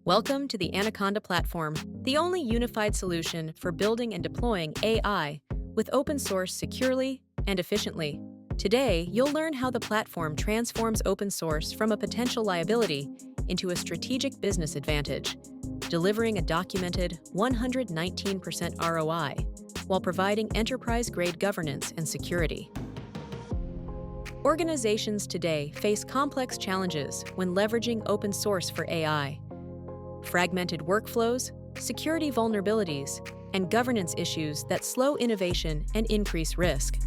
Welcome to the Anaconda Platform, the only unified solution for building and deploying AI with open source securely and efficiently. Today, you'll learn how the platform transforms open source from a potential liability into a strategic business advantage, delivering a documented 119% ROI while providing enterprise-grade governance and security. Organizations today face complex challenges when leveraging open source for AI. Fragmented workflows, security vulnerabilities, and governance issues that slow innovation and increase risk.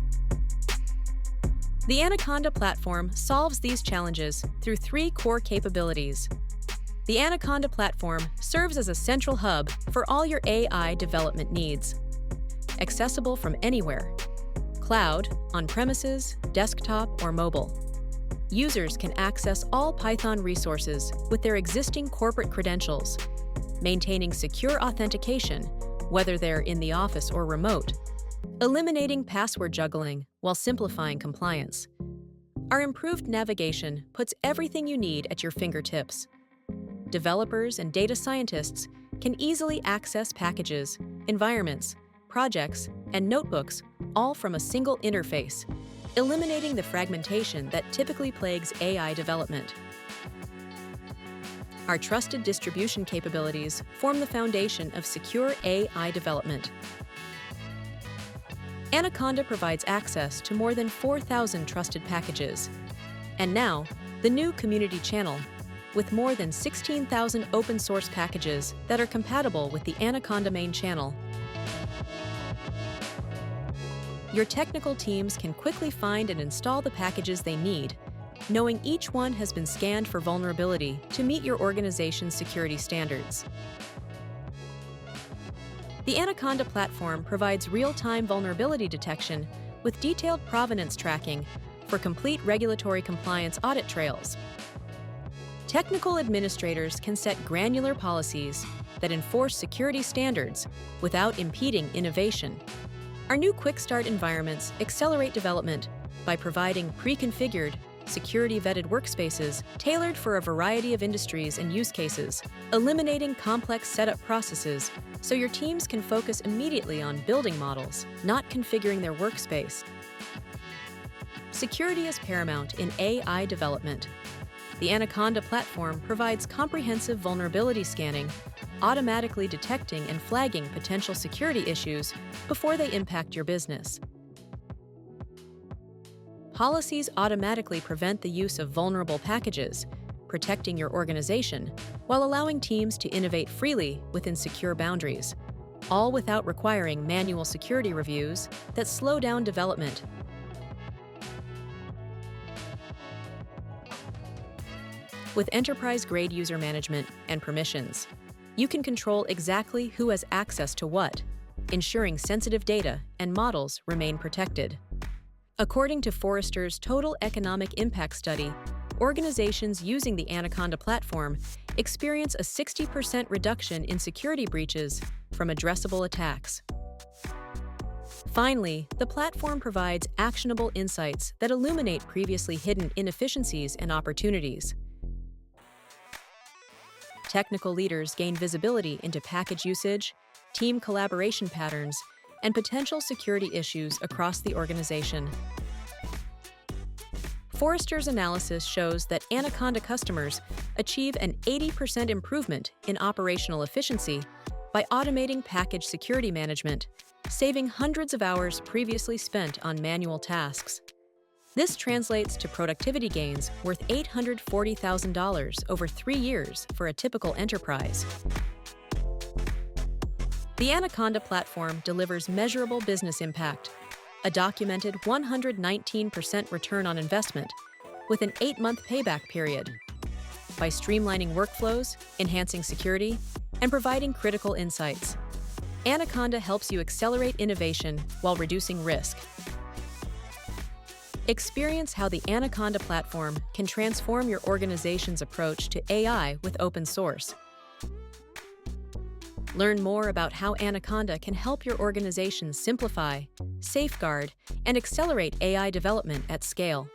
The Anaconda Platform solves these challenges through three core capabilities. The Anaconda Platform serves as a central hub for all your AI development needs. Accessible from anywhere: cloud, on-premises, desktop, or mobile. Users can access all Python resources with their existing corporate credentials, maintaining secure authentication, whether they're in the office or remote, eliminating password juggling while simplifying compliance. Our improved navigation puts everything you need at your fingertips. Developers and data scientists can easily access packages, environments, projects, and notebooks, all from a single interface, eliminating the fragmentation that typically plagues AI development. Our trusted distribution capabilities form the foundation of secure AI development. Anaconda provides access to more than 4,000 trusted packages. And now, the new community channel, with more than 16,000 open source packages that are compatible with the Anaconda main channel. Your technical teams can quickly find and install the packages they need, knowing each one has been scanned for vulnerability to meet your organization's security standards. The Anaconda Platform provides real-time vulnerability detection with detailed provenance tracking for complete regulatory compliance audit trails. Technical administrators can set granular policies that enforce security standards without impeding innovation. Our new Quick Start environments accelerate development by providing pre-configured, security-vetted workspaces tailored for a variety of industries and use cases, eliminating complex setup processes so your teams can focus immediately on building models, not configuring their workspace. Security is paramount in AI development. The Anaconda Platform provides comprehensive vulnerability scanning, automatically detecting and flagging potential security issues before they impact your business. Policies automatically prevent the use of vulnerable packages, protecting your organization while allowing teams to innovate freely within secure boundaries, all without requiring manual security reviews that slow down development. With enterprise-grade user management and permissions, you can control exactly who has access to what, ensuring sensitive data and models remain protected. According to Forrester's Total Economic Impact Study, organizations using the Anaconda Platform experience a 60% reduction in security breaches from addressable attacks. Finally, the platform provides actionable insights that illuminate previously hidden inefficiencies and opportunities. Technical leaders gain visibility into package usage, team collaboration patterns, and potential security issues across the organization. Forrester's analysis shows that Anaconda customers achieve an 80% improvement in operational efficiency by automating package security management, saving hundreds of hours previously spent on manual tasks. This translates to productivity gains worth $840,000 over 3 years for a typical enterprise. The Anaconda Platform delivers measurable business impact, a documented 119% return on investment with an 8-month payback period. By streamlining workflows, enhancing security, and providing critical insights, Anaconda helps you accelerate innovation while reducing risk. Experience how the Anaconda Platform can transform your organization's approach to AI with open source. Learn more about how Anaconda can help your organization simplify, safeguard, and accelerate AI development at scale.